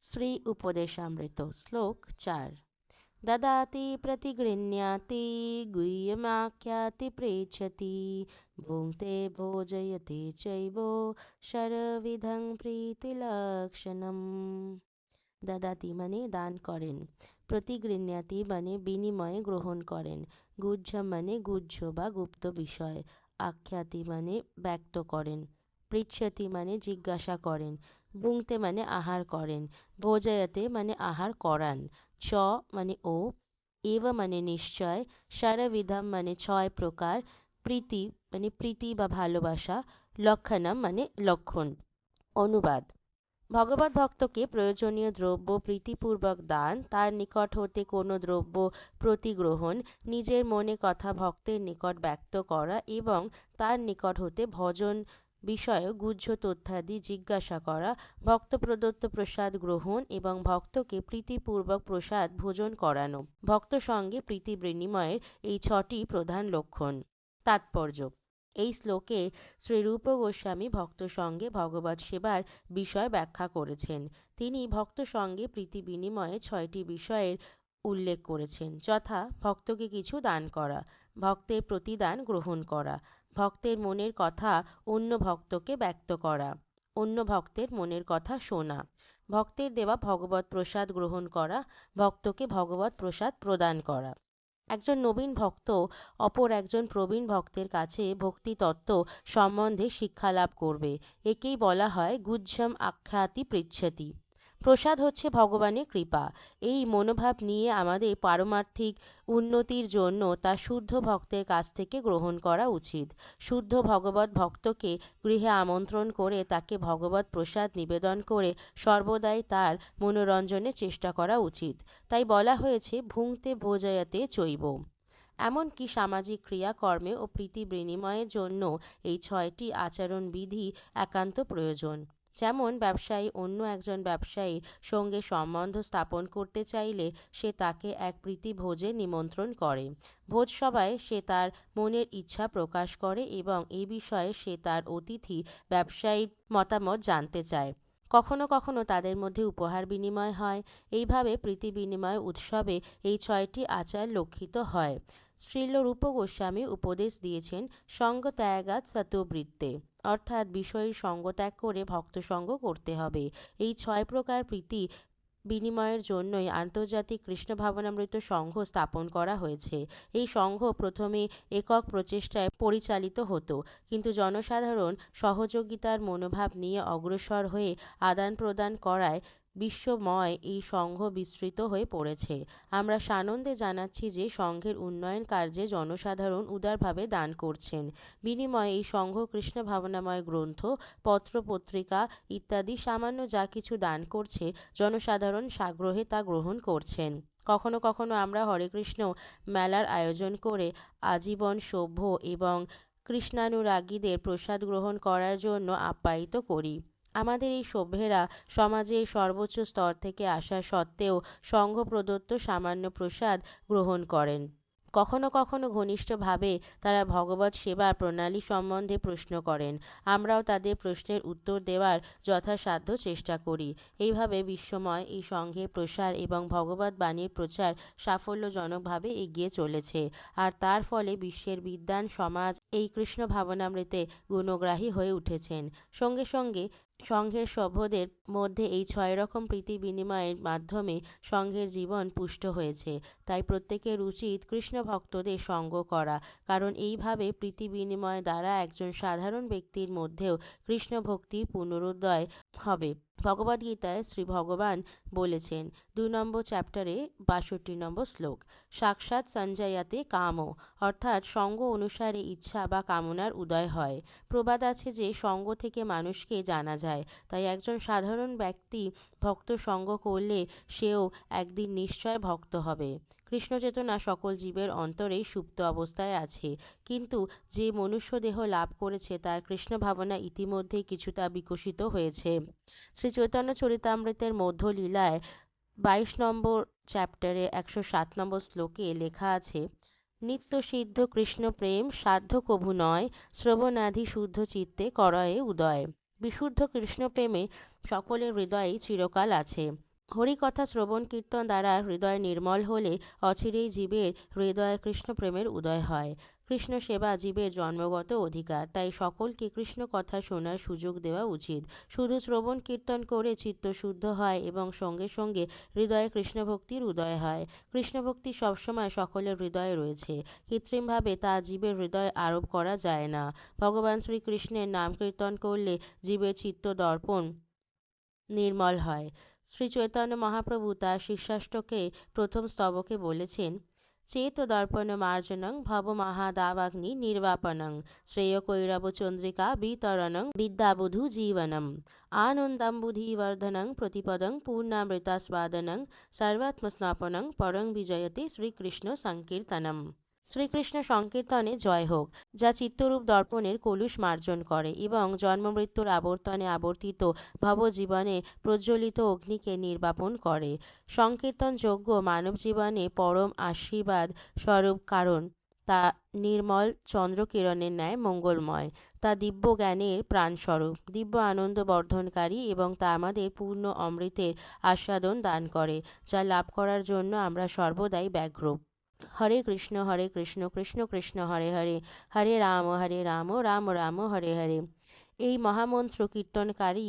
श्री उपदेशामृत श्लोक 4। ददाति प्रतिगृह्णाति गुह्यमाख्याति पृच्छति भुङ्क्ते भोजयते चैव शरविधं प्रीतिलक्षणम्। দাদাতি মানে দান করেন, প্রতিগৃহ্ণাতি মানে বিনিময়ে গ্রহণ করেন, গুহ্যম মানে গুহ্য বা গুপ্ত বিষয়, আখ্যাতি মানে ব্যক্ত করেন, পৃচ্ছতি মানে জিজ্ঞাসা করেন, বুংতে মানে আহার করেন, ভোজয়তে মানে আহার করান, চ মানে ও, এব মানে নিশ্চয়, সারবিধাম মানে 6 প্রকার, প্রীতি মানে প্রীতি বা ভালোবাসা, লক্ষণম মানে লক্ষণ। অনুবাদ: ভগবত ভক্তকে প্রয়োজনীয় দ্রব্য প্রীতিপূর্বক দান, তার নিকট হতে কোনো দ্রব্য প্রতিগ্রহণ, নিজের মনে কথা ভক্তের নিকট ব্যক্ত করা এবং তার নিকট হতে ভজন বিষয়ক গুহ্য তথ্যাদি জিজ্ঞাসা করা, ভক্ত প্রদত্ত প্রসাদ গ্রহণ এবং ভক্তকে প্রীতিপূর্বক প্রসাদ ভোজন করানো, ভক্ত সঙ্গে প্রীতি বিনিময়ের এই 6টি প্রধান লক্ষণ। তাৎপর্য: এই শ্লোকে শ্রীরূপ গোস্বামী ভক্ত সঙ্গে ভগবৎ সেবার বিষয় ব্যাখ্যা করেছেন। তিনি ভক্ত সঙ্গে প্রীতি বিনিময়ে 6টি বিষয়ের উল্লেখ করেছেন, যথা ভক্তকে কিছু দান করা, ভক্তের প্রতিদান গ্রহণ করা, ভক্তের মনের কথা অন্য ভক্তকে ব্যক্ত করা, অন্য ভক্তের মনের কথা শোনা, ভক্তের দেওয়া ভগবৎ প্রসাদ গ্রহণ করা, ভক্তকে ভগবৎ প্রসাদ প্রদান করা। একজন নবীন ভক্ত অপর একজন প্রবীণ ভক্তের কাছে ভক্তি তত্ত্ব সম্বন্ধে শিক্ষা লাভ করবে। একেই বলা হয় গুহ্যম আখ্যাতি পৃচ্ছতি। প্রসাদ হচ্ছে ভগবানের কৃপা। এই মনোভাব নিয়ে আমাদের পারমার্থিক উন্নতির জন্য তা শুদ্ধ ভক্তের কাছ থেকে গ্রহণ করা উচিত। শুদ্ধ ভগবত ভক্তকে গৃহে আমন্ত্রণ করে তাকে ভগবত প্রসাদ নিবেদন করে সর্বদাই তার মনোরঞ্জনের চেষ্টা করা উচিত। তাই বলা হয়েছে ভুঙ্ক্তে ভোজয়তে চৈব। এমনকি সামাজিক ক্রিয়াকর্মে ও প্রীতি বিনিময়ের জন্য এই 6টি আচরণবিধি একান্ত প্রয়োজন। যেমন ব্যবসায়ী অন্য একজন ব্যবসায়ীর সঙ্গে সম্বন্ধ স্থাপন করতে চাইলে সে তাকে এক প্রীতি ভোজে নিমন্ত্রণ করে। ভোজসভায় সে তার মনের ইচ্ছা প্রকাশ করে এবং এই বিষয়ে সে তার অতিথি ব্যবসায়ীর মতামত জানতে চায়। কখনো কখনো তাদের মধ্যে উপহার বিনিময় হয়। এইভাবে প্রীতি বিনিময় উৎসবে এই 6টি আচার লক্ষিত হয়। শ্রীল রূপ গোস্বামী উপদেশ দিয়েছেন সঙ্গ ত্যাগাৎ সতবৃত্তে, অর্থাৎ বিষয়ের সঙ্গ ত্যাগ করে ভক্ত সঙ্গ করতে হবে। এই 6 প্রকার প্রীতি বিনিময়ের জন্যই আন্তর্জাতিক কৃষ্ণ ভাবনামৃত সংঘ স্থাপন করা হয়েছে। এই সংঘ প্রথমে একক প্রচেষ্টায় পরিচালিত হতো, কিন্তু জনসাধারণ সহযোগিতার মনোভাব নিয়ে অগ্রসর হয়ে আদান প্রদান করায় বিশ্বময় এই সংঘ বিস্তৃত হয়ে পড়েছে। আমরা সানন্দে জানাচ্ছি যে সংঘের উন্নয়ন কার্যে জনসাধারণ উদারভাবে দান করছেন। বিনিময়ে এই সংঘ কৃষ্ণ ভাবনাময় গ্রন্থ, পত্র পত্রিকা ইত্যাদি সামান্য যা কিছু দান করছে, জনসাধারণ সাগ্রহে তা গ্রহণ করছেন। কখনো কখনো আমরা হরে কৃষ্ণ মেলার আয়োজন করে আজীবন সভ্য এবং কৃষ্ণানুরাগীদের প্রসাদ গ্রহণ করার জন্য আপ্যায়িত করি। আমাদের এই সভ্যেরা সমাজের সর্বোচ্চ স্তর থেকে আসা সত্ত্বেও সংঘ প্রদত্ত সামান্য প্রসাদ গ্রহণ করেন। কখনো কখনো ঘনিষ্ঠভাবে তারা ভগবৎ সেবার প্রণালী সম্বন্ধে প্রশ্ন করেন। আমরাও তাদের প্রশ্নের উত্তর দেওয়ার যথাসাধ্য চেষ্টা করি। এইভাবে বিশ্বময় এই সংঘের প্রসার এবং ভগবৎ বাণীর প্রচার সাফল্যজনকভাবে এগিয়ে চলেছে, আর তার ফলে বিশ্বের বিদ্বান সমাজ এই কৃষ্ণ ভাবনামৃতে গুণগ্রাহী হয়ে উঠেছেন। সঙ্গে সঙ্গে সংঘের সভ্যদের মধ্যে এই 6 রকম প্রীতি বিনিময়ের মাধ্যমে সংঘের জীবন পুষ্ট হয়েছে। তাই প্রত্যেকের উচিত কৃষ্ণ ভক্তদের সঙ্গ করা, কারণ এইভাবে প্রীতি বিনিময় দ্বারা একজন সাধারণ ব্যক্তির মধ্যেও কৃষ্ণ ভক্তির পুনরুদয় হবে। ভগবদ্গীতায় শ্রী ভগবান বলেছেন 2 নম্বর চ্যাপ্টারে 62 নম্বর শ্লোক, সাক্ষাৎ সঞ্জয়াতে কাম, অর্থাৎ সঙ্গ অনুসারে ইচ্ছা বা কামনার উদয় হয়। প্রবাদ আছে যে সঙ্গ থেকে মানুষকে জানা যায়। তাই একজন সাধারণ ব্যক্তি ভক্ত সঙ্গ করলে সেও একদিন নিশ্চয় ভক্ত হবে। কৃষ্ণ চেতনা সকল জীবের অন্তরেই সুপ্ত অবস্থায় আছে, কিন্তু যে মনুষ্য দেহ লাভ করেছে তার কৃষ্ণ ভাবনা ইতিমধ্যেই কিছুটা বিকশিত হয়েছে। শ্রী চৈতন্য চরিতামৃতের মধ্য লীলায় 22 নম্বর চ্যাপ্টারে 107 নম্বর শ্লোকে লেখা আছে, নিত্য সিদ্ধ কৃষ্ণ প্রেম সাধ্য কভু নয়, শ্রবণাধি শুদ্ধ চিত্তে করয়ে উদয়। বিশুদ্ধ কৃষ্ণ প্রেমে সকলের হৃদয়েই চিরকাল আছে। হরিকথা শ্রবণ কীর্তন দ্বারা হৃদয় নির্মল হলে অচিরেই জীবের হৃদয়ে কৃষ্ণপ্রেমের উদয় হয়। কৃষ্ণ সেবা জীবের জন্মগত অধিকার, তাই সকলকে কৃষ্ণ কথা শোনার সুযোগ দেওয়া উচিত। শুধু শ্রবণ কীর্তন করে চিত্ত শুদ্ধ হয় এবং সঙ্গে সঙ্গে হৃদয়ে কৃষ্ণভক্তির উদয় হয়। কৃষ্ণভক্তি সবসময় সকলের হৃদয়ে রয়েছে, কৃত্রিমভাবে তা জীবের হৃদয়ে আরোপ করা যায় না। ভগবান শ্রীকৃষ্ণের নাম কীর্তন করলে জীবের চিত্ত দর্পণ নির্মল হয়। শ্রী চৈতন্য মহাপ্রভু তার শিষ্যাষ্টকে প্রথম স্তবকে বলেছেন, চেত দর্পণ মার্জনং ভব মহাদাবাগ্নি নির্বাপনং শ্রেয় কৈরব চন্দ্রিকা বিতরণং বিদ্যাবধূ জীবনম আনন্দাম্বুধিবর্ধনং প্রতিপদং পূর্ণামৃতাস্বাদনং সর্বাত্মস্নাপনং পরং বিজয়তে শ্রীকৃষ্ণ সংকীর্তনম। শ্রীকৃষ্ণ সংকীর্তনে জয় হোক, যা চিত্তরূপ দর্পণের কলুষ মার্জন করে এবং জন্মমৃত্যুর আবর্তনে আবর্তিত ভবজীবনে প্রজ্বলিত অগ্নিকে নির্বাপন করে। সংকীর্তন যজ্ঞ মানব জীবনে পরম আশীর্বাদ স্বরূপ, কারণ তা নির্মল চন্দ্রকিরণের ন্যায় মঙ্গলময়। তা দিব্য জ্ঞানের প্রাণস্বরূপ, দিব্য আনন্দ বর্ধনকারী এবং তা আমাদের পূর্ণ অমৃতের আস্বাদন দান করে, যা লাভ করার জন্য আমরা সর্বদাই ব্যগ্র। হরে কৃষ্ণ কৃষ্ণ কৃষ্ণ হরে হরে, হরে রাম রাম রাম হরে হরে। এই মহামন্ত্র কীর্তনকারী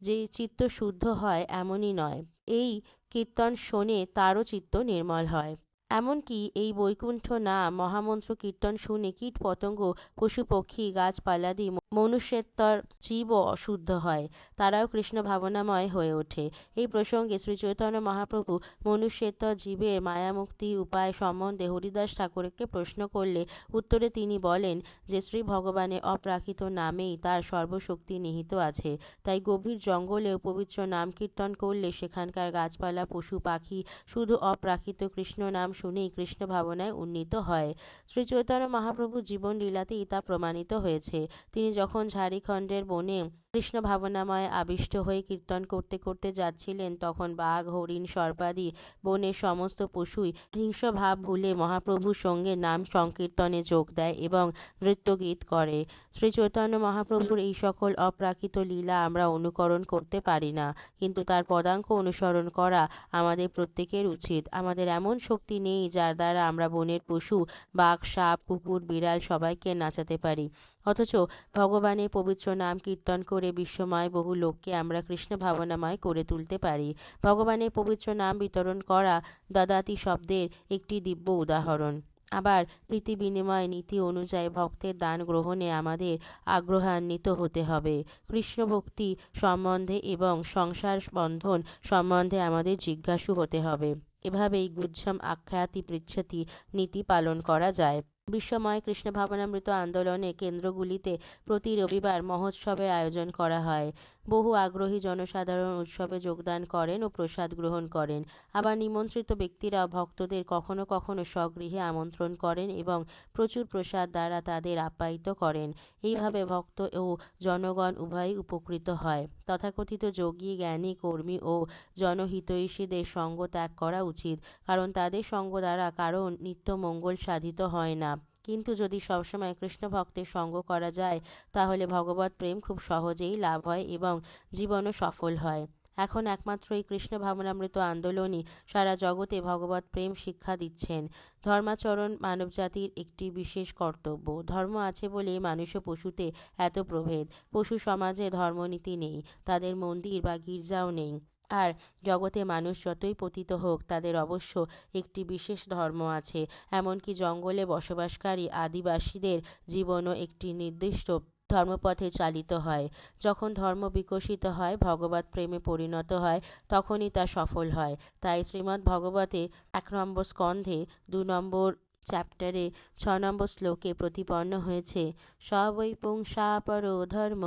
যে চিত্ত শুদ্ধ হয় এমনই নয়, এই কীর্তন শোনে তারও চিত্ত নির্মল হয়। এমনকি এই বৈকুণ্ঠ নাম মহামন্ত্র কীর্তন শুনে কীট পতঙ্গ পশু পক্ষী গাছপালাদি মনুষ্যেত্তর জীবও অশুদ্ধ হয়, তারাও কৃষ্ণ ভাবনাময় হয়ে ওঠে। এই প্রসঙ্গে শ্রী চৈতন্য মহাপ্রভু মনুষ্যেত্তর জীবের মায়ামুক্তি উপায় সম্বন্ধে হরিদাস ঠাকুরকে প্রশ্ন করলে উত্তরে তিনি বলেন যে শ্রী ভগবানের অপ্রাকৃত নামেই তার সর্বশক্তি নিহিত আছে। তাই গভীর জঙ্গলেও পবিত্র নাম কীর্তন করলে সেখানকার গাছপালা পশু পাখি শুধু অপ্রাকৃত কৃষ্ণ নাম শুনেই কৃষ্ণ ভাবনায় উন্নীত হয়। শ্রী চৈতন্য মহাপ্রভুর জীবন লীলাতেই তা প্রমাণিত হয়েছে। তিনি যখন ঝাড়খণ্ডের বনে কৃষ্ণ ভাবনাময় আবিষ্ট হয়ে কীর্তন করতে করতে যাচ্ছিলেন, তখন বাঘ হরিণ সর্পাদি বনের সমস্ত পশুই হিংস্র ভাব ভুলে মহাপ্রভুর সঙ্গে নাম সংকীর্তনে যোগ দেয় এবং নৃত্যগীত করে। শ্রী চৈতন্য মহাপ্রভুর এই সকল অপ্রাকৃত লীলা আমরা অনুকরণ করতে পারি না, কিন্তু তার পদাঙ্ক অনুসরণ করা আমাদের প্রত্যেকের উচিত। আমাদের এমন শক্তি নেই যার দ্বারা আমরা বনের পশু বাঘ সাপ কুকুর বিড়াল সবাইকে নাচাতে পারি, অথচ ভগবানের পবিত্র নাম কীর্তন করে বিশ্বময় বহু লোককে আমরা কৃষ্ণ ভাবনাময় করে তুলতে পারি। ভগবানের পবিত্র নাম বিতরণ করা দদাতি শব্দের একটি দিব্য উদাহরণ। আবার প্রীতি বিনিময় নীতি অনুযায়ী ভক্তের দান গ্রহণে আমাদের আগ্রহান্বিত হতে হবে। কৃষ্ণ ভক্তি সম্বন্ধে এবং সংসার বন্ধন সম্বন্ধে আমাদের জিজ্ঞাসু হতে হবে। এভাবেই গুজ্জম আখ্যাতি পৃচ্ছতি নীতি পালন করা যায়। বিশ্বময় কৃষ্ণ ভাবনামৃত আন্দোলনের কেন্দ্রগুলিতে প্রতি রবিবার মহোৎসবের আয়োজন করা হয়। বহু আগ্রহী জনসাধারণ উৎসবে যোগদান করেন ও প্রসাদ গ্রহণ করেন। আবার নিমন্ত্রিত ব্যক্তিরা ভক্তদের কখনো কখনো স্বগৃহে আমন্ত্রণ করেন এবং প্রচুর প্রসাদ দ্বারা তাদের আপ্যায়িত করেন। এইভাবে ভক্ত ও জনগণ উভয়ই উপকৃত হয়। তথাকথিত যোগী জ্ঞানী কর্মী ও জনহিতৈষীদের সঙ্গ ত্যাগ করা উচিত, কারণ তাদের সঙ্গ দ্বারা কারো নিত্য মঙ্গল সাধিত হয় না। কিন্তু যদি সবসময় কৃষ্ণ ভক্তের সঙ্গ করা যায়, তাহলে ভগবত প্রেম খুব সহজেই লাভ হয় এবং জীবনও সফল হয়। এখন একমাত্র এই কৃষ্ণ ভাবনামৃত আন্দোলনই সারা জগতে ভগবত প্রেম শিক্ষা দিচ্ছেন। ধর্মাচরণ মানবজাতির একটি বিশেষ কর্তব্য। ধর্ম আছে বলে মানুষ ও পশুতে এত প্রভেদ। পশু সমাজে ধর্মনীতি নেই, তাদের মন্দির বা গির্জাও নেই। আর জগতে মানুষ যতই পতিত হোক, তাদের অবশ্য একটি বিশেষ ধর্ম আছে। এমনকি জঙ্গলে বসবাসকারী আদিবাসীদের জীবনও একটি নির্দিষ্ট ধর্মপথে চালিত হয়। যখন ধর্ম বিকশিত হয়, ভগবত প্রেমে পরিণত হয়, তখনই তা সফল হয়। তাই শ্রীমদ্ ভগবতে 1 নম্বর স্কন্ধে 2 নম্বর চ্যাপ্টারে 6 নম্বর শ্লোকে প্রতিপন্ন হয়েছে, সবৈ পুংসা পরো ধর্ম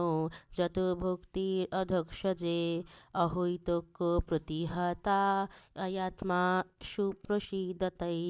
যত ভক্তির অধক্ষজে অহৈতক্য প্রতিহতা অয়াত্মা সুপ্রসীদতৈ।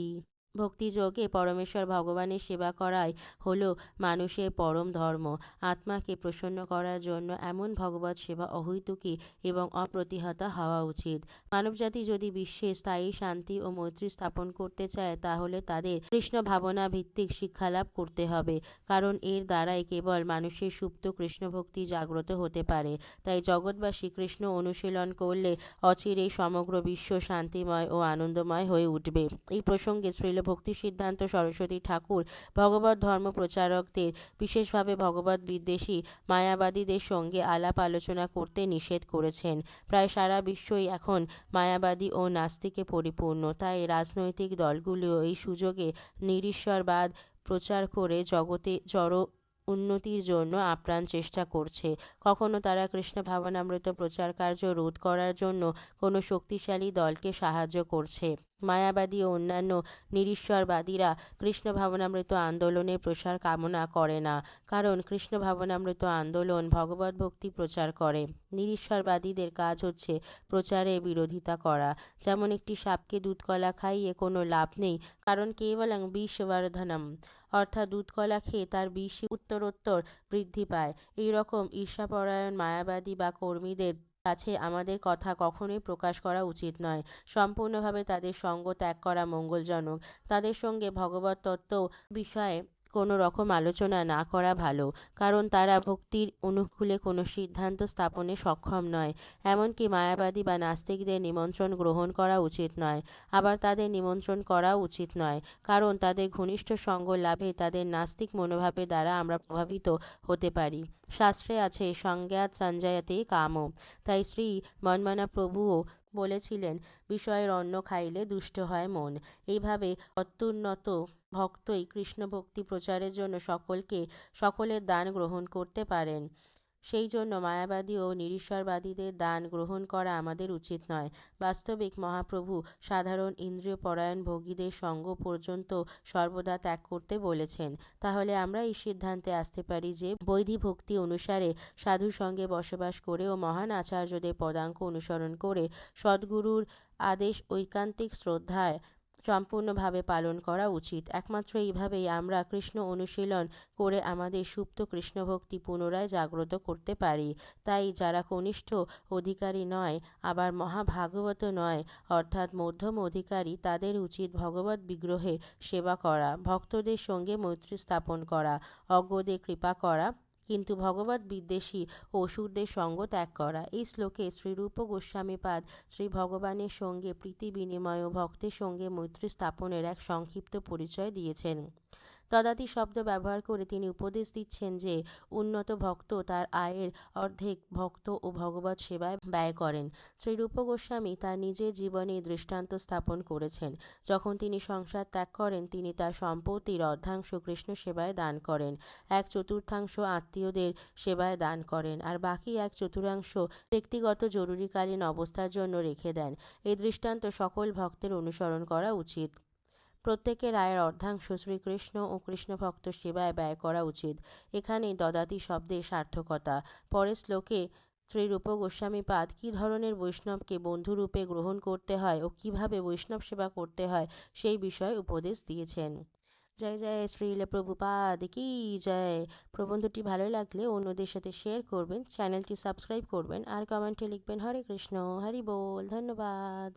ভক্তিযোগে পরমেশ্বর ভগবানের সেবা করাই হলো মানুষের পরম ধর্ম। আত্মাকে প্রসন্ন করার জন্য এমন ভগবৎ সেবা অহৈতুকী এবং অপ্রতিহতা হওয়া উচিত। মানবজাতি যদি বিশ্বে স্থায়ী শান্তি ও মৈত্রী স্থাপন করতে চায়, তাহলে তাদের কৃষ্ণ ভাবনা ভিত্তিক শিক্ষালাভ করতে হবে, কারণ এর দ্বারাই কেবল মানুষের সুপ্ত কৃষ্ণ ভক্তি জাগ্রত হতে পারে। তাই জগৎবাসী কৃষ্ণ অনুশীলন করলে অচিরেই সমগ্র বিশ্ব শান্তিময় ও আনন্দময় হয়ে উঠবে। এই প্রসঙ্গে শ্রীল ভক্তি সিদ্ধান্ত সরস্বতী ঠাকুর ভগবত ধর্ম প্রচারকদের, বিশেষভাবে ভগবত বিদ্বেষী মায়াবাদীদের সঙ্গে আলাপ আলোচনা করতে নিষেধ করেছেন। প্রায় সারা বিশ্বই এখন মায়াবাদী ও নাস্তিকে পরিপূর্ণ। তাই রাজনৈতিক দলগুলিও এই সুযোগে নিরীশ্বরবাদ প্রচার করে জগতে জড় উন্নতির জন্য আপ্রাণ চেষ্টা করছে। কখনো তারা কৃষ্ণ ভাবনামৃত প্রচার কার্য রোধ করার জন্য কোনো শক্তিশালী দলকে সাহায্য করছে। মায়াবাদী ও অন্যান্য নিরীশ্বরবাদীরা কৃষ্ণ ভাবনামৃত আন্দোলনের প্রসার কামনা করে না, কারণ কৃষ্ণ ভাবনামৃত আন্দোলন ভগবত ভক্তি প্রচার করে। নিরীশ্বরবাদীদের কাজ হচ্ছে প্রচারে বিরোধিতা করা। যেমন একটি সাপকে দুধকলা খাইয়ে কোনো লাভ নেই, কারণ কেবলং বিষবর্ধনম, অর্থাৎ দুধকলা খেয়ে তার বিষ উত্তরোত্তর বৃদ্ধি পায়। এই রকম ঈর্ষাপরায়ণ মায়াবাদী বা কর্মীদের কাছে আমাদের কথা কখনোই প্রকাশ করা উচিত নয়। সম্পূর্ণভাবে তাদের সঙ্গ ত্যাগ করা মঙ্গলজনক। তাদের সঙ্গে ভগবত তত্ত্ব বিষয়ে কোনো রকম আলোচনা না করা ভালো, কারণ তারা ভক্তির অনুকূলে কোনো সিদ্ধান্ত স্থাপনে সক্ষম নয়। এমনকি মায়াবাদী বা নাস্তিকদের নিমন্ত্রণ গ্রহণ করা উচিত নয়। আবার তাদের নিমন্ত্রণ করাও উচিত নয়, কারণ তাদের ঘনিষ্ঠ সঙ্গ লাভে তাদের নাস্তিক মনোভাবের দ্বারা আমরা প্রভাবিত হতে পারি। শাস্ত্রে আছে সংজ্ঞাত সঞ্জয়তে কাম। তাই শ্রী মন্মনা প্রভুও বলেছিলেন, বিষয়ের অন্ন খাইলে দুষ্ট হয় মন। এইভাবে অত্যুন্নত ভক্তই কৃষ্ণ ভক্তি প্রচারের জন্য সকলের দান গ্রহণ করতে পারেন। সেই জন্য মায়াবাদী ও নিরীশ্বরবাদীদের দান গ্রহণ করা আমাদের উচিত নয়। বাস্তবিক মহাপ্রভু সাধারণ ইন্দ্রিয় পরায়ণ ভোগীদের সঙ্গ পর্যন্ত সর্বদা ত্যাগ করতে বলেছেন। তাহলে আমরা এই সিদ্ধান্তে আসতে পারি যে বৈধি ভক্তি অনুসারে সাধুর সঙ্গে বসবাস করে ও মহান আচার্যদের পদাঙ্ক অনুসরণ করে সদ্গুরুর আদেশ ঐকান্তিক শ্রদ্ধায় সম্পূর্ণভাবে পালন করা উচিত। একমাত্র এইভাবেই আমরা কৃষ্ণ অনুশীলন করে আমাদের সুপ্ত কৃষ্ণভক্তি পুনরায় জাগ্রত করতে পারি। তাই যারা কনিষ্ঠ অধিকারী নয়, আবার মহাভাগবত নয়, অর্থাৎ মধ্যম অধিকারী, তাদের উচিত ভগবত বিগ্রহের সেবা করা, ভক্তদের সঙ্গে মৈত্রী স্থাপন করা, অজ্ঞদের কৃপা করা, কিন্তু ভগবত বিদ্বেষী অসুরদের সঙ্গ ত্যাগ করা। এই শ্লোকে শ্রীরূপ গোস্বামীপাদ শ্রী ভগবানের সঙ্গে প্রীতি বিনিময় ও ভক্তের সঙ্গে মৈত্রী স্থাপনের এক সংক্ষিপ্ত পরিচয় দিয়েছেন। তদাতি শব্দ ব্যবহার করে তিনি উপদেশ দিচ্ছেন যে উন্নত ভক্ত তার আয়ের অর্ধেক ভক্ত ও ভগবত সেবায় ব্যয় করেন। শ্রীরূপ গোস্বামী তার নিজের জীবনে দৃষ্টান্ত স্থাপন করেছেন। যখন তিনি সংসার ত্যাগ করেন, তিনি তার সম্পত্তির অর্ধাংশ কৃষ্ণ সেবায় দান করেন, এক চতুর্থাংশ আত্মীয়দের সেবায় দান করেন, আর বাকি এক চতুর্থাংশ ব্যক্তিগত জরুরিকালীন অবস্থার জন্য রেখে দেন। এই দৃষ্টান্ত সকল ভক্তের অনুসরণ করা উচিত। প্রত্যেকের আয়ের অর্ধাংশ শ্রীকৃষ্ণ ও কৃষ্ণভক্ত সেবায় ব্যয় করা উচিত। এখানেই দদাতি শব্দের সার্থকতা। পরের শ্লোকে শ্রীরূপ গোস্বামীপাদ কী ধরনের বৈষ্ণবকে বন্ধুরূপে গ্রহণ করতে হয় ও কিভাবে বৈষ্ণব সেবা করতে হয় সেই বিষয়ে উপদেশ দিয়েছেন। জয় জয় শ্রীল প্রভুপাদ কি জয়। প্রবন্ধটি ভালো লাগলে অন্যদের সাথে শেয়ার করবেন, চ্যানেলটি সাবস্ক্রাইব করবেন আর কমেন্টে লিখবেন হরে কৃষ্ণ হরি বল। ধন্যবাদ।